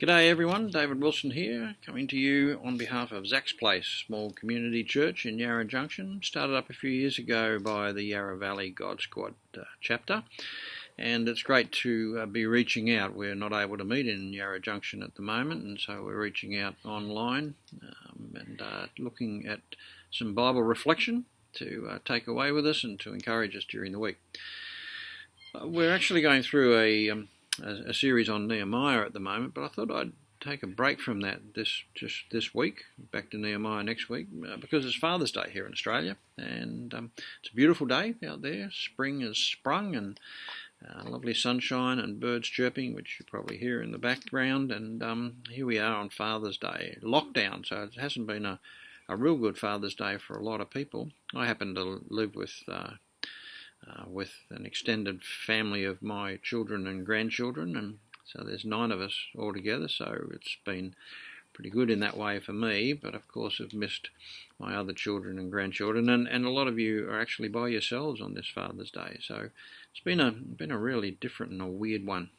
G'day everyone, David Wilson here, coming to you on behalf of Zach's Place, small community church in Yarra Junction, started up a few years ago by the Yarra Valley God Squad chapter, and it's great to be reaching out. We're not able to meet in Yarra Junction at the moment, and so we're reaching out online and looking at some Bible reflection to take away with us and to encourage us during the week. We're actually going through a series on Nehemiah at the moment, but I thought I'd take a break from that this week, back to Nehemiah next week, because it's Father's Day here in Australia, and it's a beautiful day out there. Spring has sprung, and lovely sunshine and birds chirping, which you probably hear in the background, and here we are on Father's Day. Lockdown, so it hasn't been a real good Father's Day for a lot of people. I happen to live with an extended family of my children and grandchildren, and so there's 9 of us all together, so it's been pretty good in that way for me, but of course I've missed my other children and grandchildren, and a lot of you are actually by yourselves on this Father's Day, so it's been a really different and a weird one.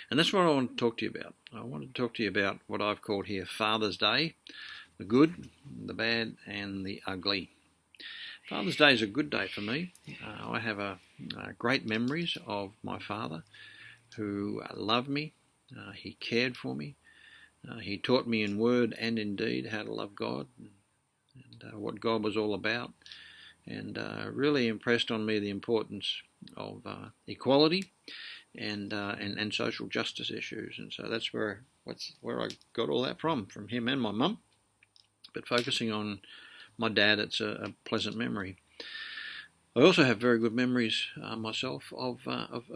And that's what I want to talk to you about. I want to talk to you about what I've called here Father's Day, the good, the bad, and the ugly. Father's Day is a good day for me. I have great memories of my father who loved me. He cared for me. He taught me in word and in deed how to love God and what God was all about, and really impressed on me the importance of equality and social justice issues. And so that's where I got all that from him and my mum. But focusing on my dad, it's a pleasant memory. I also have very good memories myself of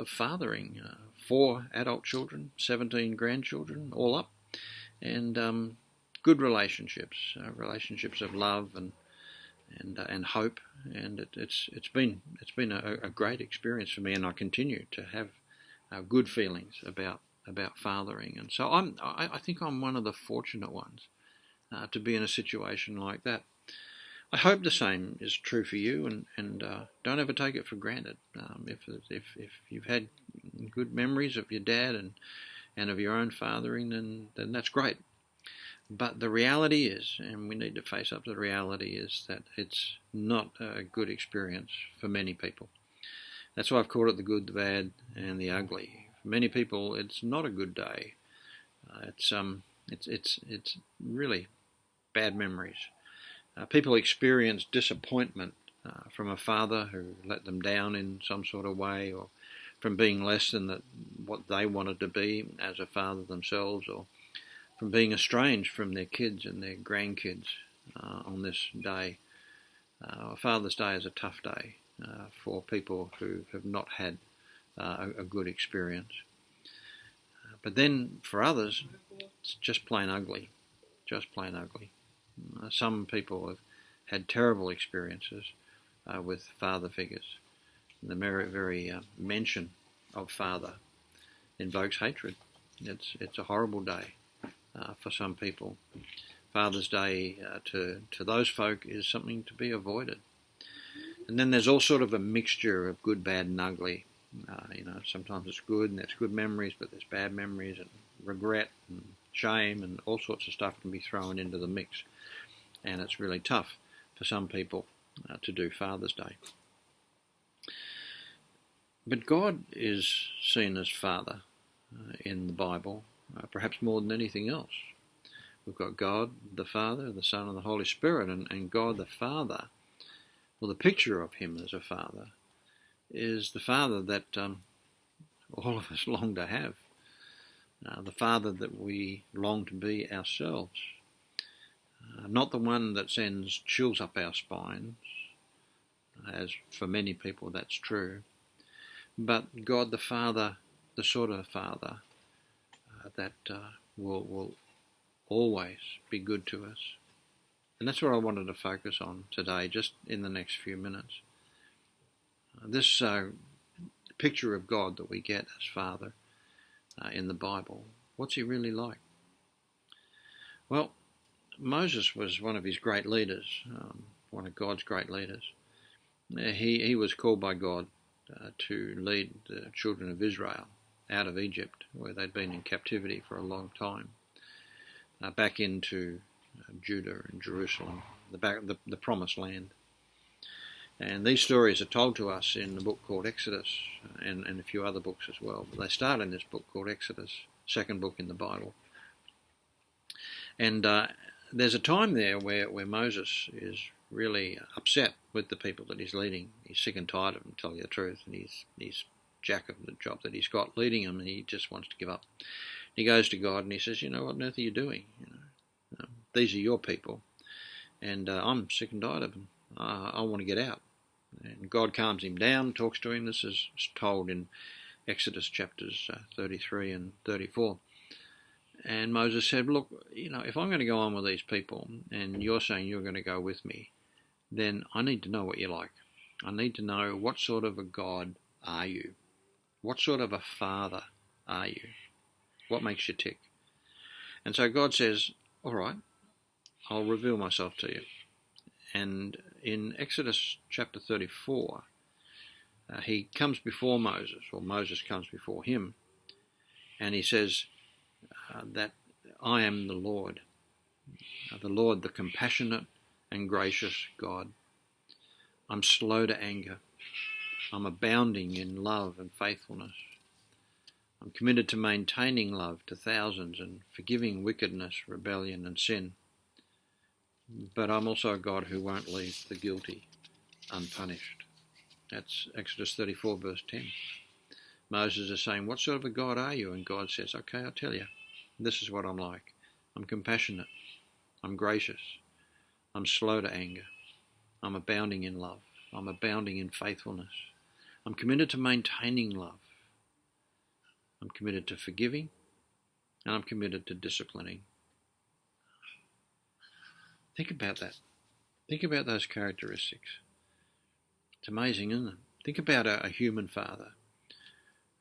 fathering 4 adult children, 17 grandchildren, all up, and good relationships, relationships of love and hope, and it's been a great experience for me, and I continue to have good feelings about fathering, and so I think I'm one of the fortunate ones to be in a situation like that. I hope the same is true for you, and don't ever take it for granted. If you've had good memories of your dad and of your own fathering, then that's great. But the reality is, and we need to face up to the reality, is that it's not a good experience for many people. That's why I've called it the good, the bad, and the ugly. For many people, it's not a good day. It's really bad memories. People experience disappointment from a father who let them down in some sort of way, or from being less than what they wanted to be as a father themselves, or from being estranged from their kids and their grandkids on this day. Father's Day is a tough day for people who have not had a good experience. But then for others, it's just plain ugly, just plain ugly. Some people have had terrible experiences with father figures. The very mention of father invokes hatred. It's a horrible day for some people. Father's Day to those folk is something to be avoided. And then there's all sort of a mixture of good, bad, and ugly. Sometimes it's good and there's good memories, but there's bad memories and regret and shame, and all sorts of stuff can be thrown into the mix. And it's really tough for some people to do Father's Day. But God is seen as Father in the Bible, perhaps more than anything else. We've got God the Father, the Son, and the Holy Spirit, and God the Father, well, the picture of him as a father is the Father that all of us long to have, the Father that we long to be ourselves. Not the one that sends chills up our spines, as for many people that's true, but God the Father, the sort of Father that will always be good to us. And that's what I wanted to focus on today, just in the next few minutes. This picture of God that we get as Father in the Bible, what's he really like? Well, Moses was one of his great leaders, one of God's great leaders. He was called by God to lead the children of Israel out of Egypt, where they'd been in captivity for a long time, back into Judah and Jerusalem, the promised land. And these stories are told to us in the book called Exodus, and a few other books as well. But they start in this book called Exodus, second book in the Bible. And there's a time there where Moses is really upset with the people that he's leading. He's sick and tired of them, to tell you the truth, and he's jack of the job that he's got leading them, and he just wants to give up. He goes to God and he says, what on earth are you doing? These are your people, and I'm sick and tired of them. I want to get out. And God calms him down, talks to him. This is told in Exodus chapters 33 and 34. And Moses said, look, if I'm going to go on with these people and you're saying you're going to go with me, then I need to know what you're like. I need to know what sort of a God are you? What sort of a father are you? What makes you tick? And so God says, all right, I'll reveal myself to you. And in Exodus chapter 34, he comes before Moses, or Moses comes before him, and he says that I am the Lord, the compassionate and gracious God. I'm slow to anger. I'm abounding in love and faithfulness. I'm committed to maintaining love to thousands and forgiving wickedness, rebellion and sin. But I'm also a God who won't leave the guilty unpunished. That's Exodus 34 verse 10. Moses is saying, what sort of a God are you? And God says, okay, I'll tell you. This is what I'm like. I'm compassionate. I'm gracious. I'm slow to anger. I'm abounding in love. I'm abounding in faithfulness. I'm committed to maintaining love. I'm committed to forgiving, and I'm committed to disciplining. Think about that. Think about those characteristics. It's amazing, isn't it? Think about a human father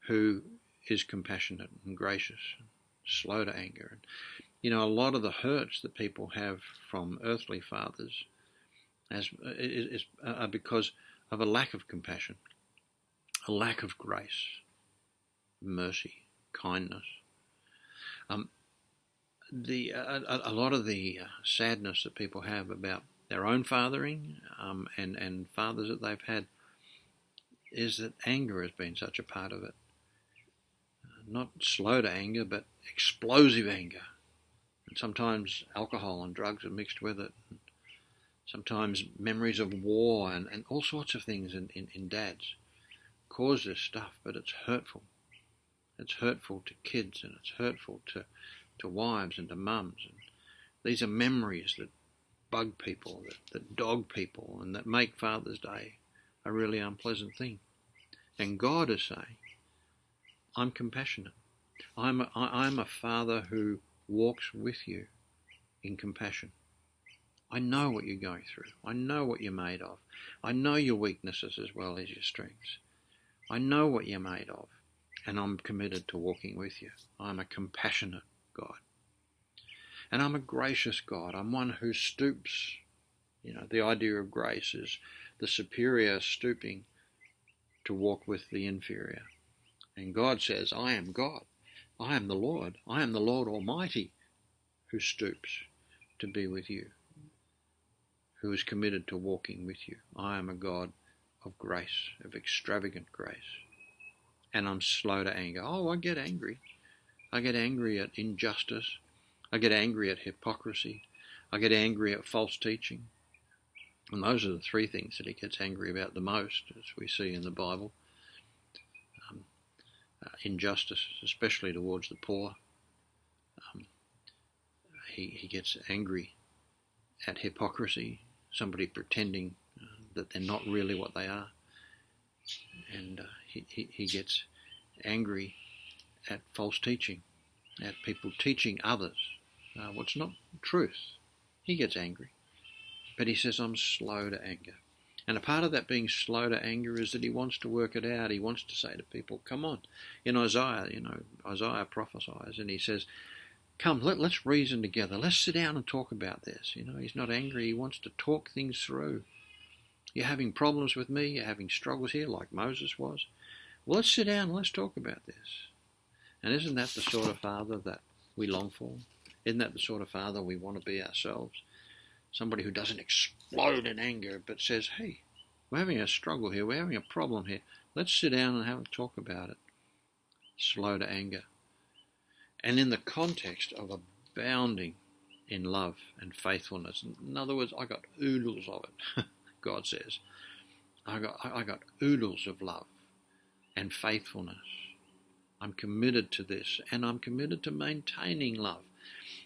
who is compassionate and gracious, and slow to anger. And, a lot of the hurts that people have from earthly fathers are because of a lack of compassion, a lack of grace, mercy, kindness. A lot of the sadness that people have about their own fathering and fathers that they've had is that anger has been such a part of it. Not slow to anger, but explosive anger. And sometimes alcohol and drugs are mixed with it. And sometimes memories of war and all sorts of things in dads cause this stuff, but it's hurtful. It's hurtful to kids, and it's hurtful to wives and to mums. And these are memories that bug people, that dog people, and that make Father's Day a really unpleasant thing. And God is saying, I'm compassionate. I'm a father who walks with you in compassion. I know what you're going through. I know what you're made of. I know your weaknesses as well as your strengths. I know what you're made of, and I'm committed to walking with you. I'm a compassionate God. And I'm a gracious God. I'm one who stoops. The idea of grace is the superior stooping to walk with the inferior. And God says, I am God. I am the Lord. I am the Lord Almighty who stoops to be with you, who is committed to walking with you. I am a God of grace, of extravagant grace. And I'm slow to anger. Oh, I get angry. I get angry at injustice. I get angry at hypocrisy. I get angry at false teaching. And those are the three things that he gets angry about the most, as we see in the Bible. Injustice, especially towards the poor. He gets angry at hypocrisy, somebody pretending that they're not really what they are. And he gets angry at false teaching, at people teaching others what's not truth. He gets angry. But he says, I'm slow to anger. And a part of that being slow to anger is that he wants to work it out. He wants to say to people, come on. In Isaiah, Isaiah prophesies and he says, come, let's reason together. Let's sit down and talk about this. He's not angry. He wants to talk things through. You're having problems with me. You're having struggles here like Moses was. Well, let's sit down and let's talk about this. And isn't that the sort of father that we long for? Isn't that the sort of father we want to be ourselves? Somebody who doesn't explode in anger, but says, hey, we're having a struggle here, we're having a problem here. Let's sit down and have a talk about it. Slow to anger. And in the context of abounding in love and faithfulness. In other words, I got oodles of it, God says. I got oodles of love and faithfulness. I'm committed to this, and I'm committed to maintaining love.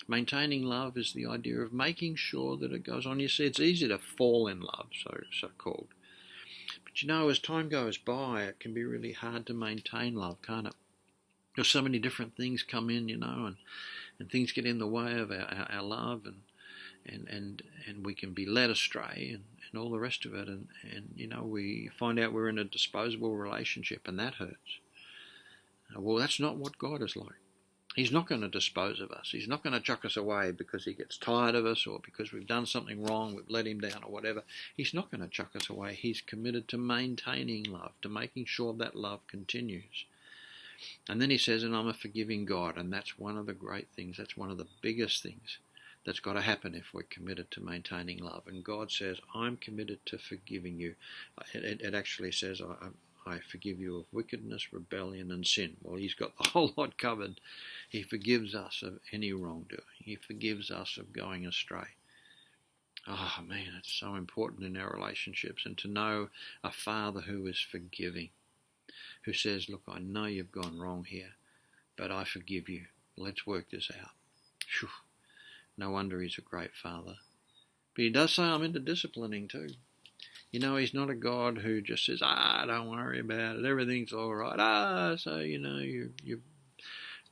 Maintaining love is the idea of making sure that it goes on. You see, it's easy to fall in love, so called. But you know, as time goes by, it can be really hard to maintain love, can't it? There's so many different things come in, you know, and things get in the way of our love, and we can be led astray and all the rest of it. And, you know, we find out we're in a disposable relationship, and that hurts. Well, that's not what God is like. He's not going to dispose of us. He's not going to chuck us away because he gets tired of us or because we've done something wrong, we've let him down or whatever. He's not going to chuck us away. He's committed to maintaining love, to making sure that love continues. And then he says, and I'm a forgiving God, and that's one of the great things, that's one of the biggest things that's got to happen if we're committed to maintaining love. And God says, I'm committed to forgiving you. It actually says, I forgive you of wickedness, rebellion, and sin. Well, he's got the whole lot covered. He forgives us of any wrongdoing. He forgives us of going astray. Oh, man, it's so important in our relationships, and to know a Father who is forgiving, who says, look, I know you've gone wrong here, but I forgive you. Let's work this out. Whew. No wonder he's a great Father. But he does say I'm into disciplining too. You know, he's not a God who just says, don't worry about it, everything's all right. So, you know, you're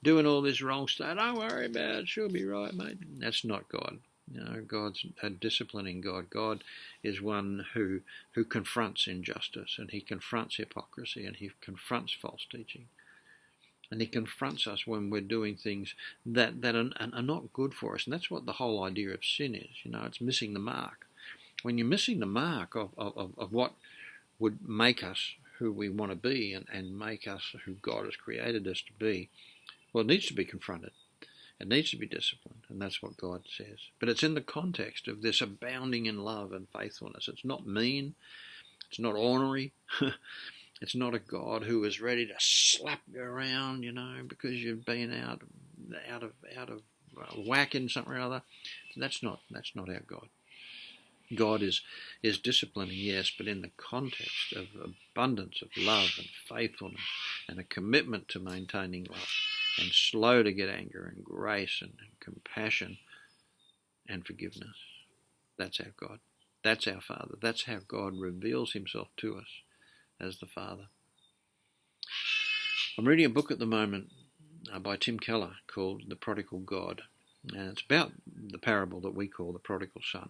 doing all this wrong stuff. Don't worry about it, she'll be right, mate. That's not God. You know, God's a disciplining God. God is one who confronts injustice, and he confronts hypocrisy, and he confronts false teaching. And he confronts us when we're doing things that are not good for us. And that's what the whole idea of sin is. You know, it's missing the mark. When you're missing the mark of what would make us who we want to be and make us who God has created us to be, well, it needs to be confronted. It needs to be disciplined, and that's what God says. But it's in the context of this abounding in love and faithfulness. It's not mean. It's not ornery. It's not a God who is ready to slap you around, you know, because you've been out of whack in something or other. That's not our God. God is disciplining, yes, but in the context of abundance of love and faithfulness and a commitment to maintaining love, and slow to get anger, and grace and compassion and forgiveness. That's our God. That's our Father. That's how God reveals himself to us as the Father. I'm reading a book at the moment by Tim Keller called The Prodigal God, and it's about the parable that we call the prodigal son.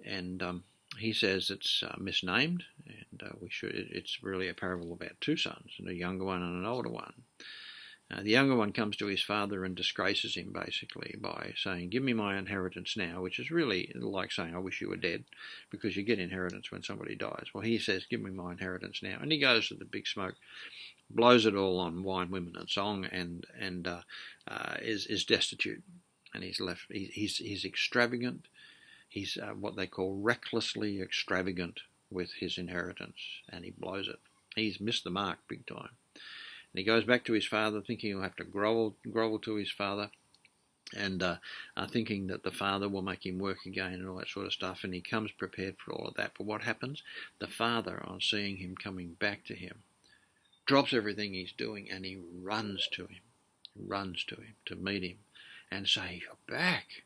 And he says it's misnamed, and it's really a parable about two sons, and a younger one and an older one. The younger one comes to his father and disgraces him, basically, by saying, give me my inheritance now, which is really like saying, I wish you were dead, because you get inheritance when somebody dies. Well, he says, give me my inheritance now. And he goes to the big smoke, blows it all on wine, women, and song, and is destitute. And he's left. He's extravagant. He's what they call recklessly extravagant with his inheritance, and he blows it. He's missed the mark big time. And he goes back to his father thinking he'll have to grovel to his father, and thinking that the father will make him work again and all that sort of stuff. And he comes prepared for all of that. But what happens? The father, on seeing him coming back to him, drops everything he's doing and he runs to him to meet him and say, you're back.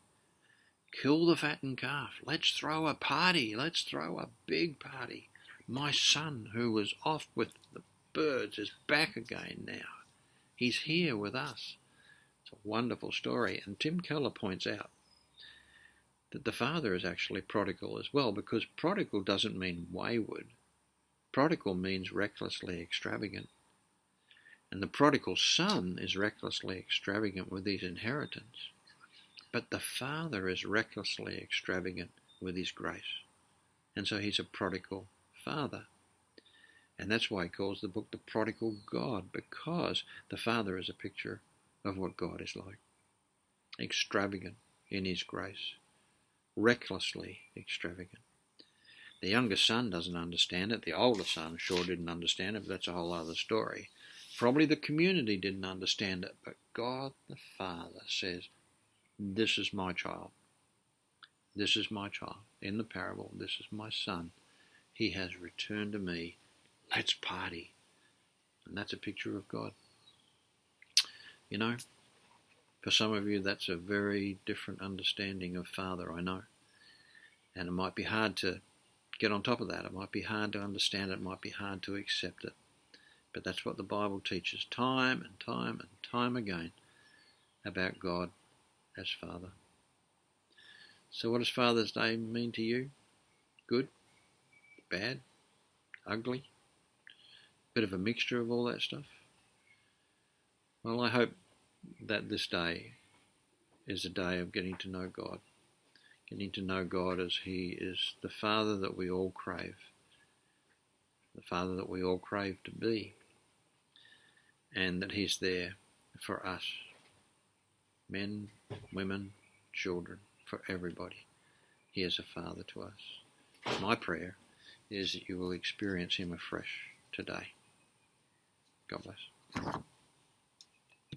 Kill the fattened calf. Let's throw a party. Let's throw a big party. My son, who was off with the birds, is back again now. He's here with us. It's a wonderful story. And Tim Keller points out that the father is actually prodigal as well, because prodigal doesn't mean wayward. Prodigal means recklessly extravagant. And the prodigal son is recklessly extravagant with his inheritance. But the father is recklessly extravagant with his grace. And so he's a prodigal father. And that's why he calls the book The Prodigal God, because the Father is a picture of what God is like. Extravagant in his grace. Recklessly extravagant. The younger son doesn't understand it. The older son sure didn't understand it, but that's a whole other story. Probably the community didn't understand it, but God the Father says, this is my child. This is my child. In the parable, this is my son. He has returned to me. Let's party. And that's a picture of God. You know, for some of you, that's a very different understanding of Father, I know. And it might be hard to get on top of that. It might be hard to understand it. It might be hard to accept it. But that's what the Bible teaches time and time and time again about God as Father. So what does Father's Day mean to you? Good? Bad? Ugly? Bit of a mixture of all that stuff? Well, I hope that this day is a day of getting to know God. Getting to know God as he is the Father that we all crave. The Father that we all crave to be. And that he's there for us. Men, women, children, for everybody. He is a Father to us. My prayer is that you will experience him afresh today. God bless.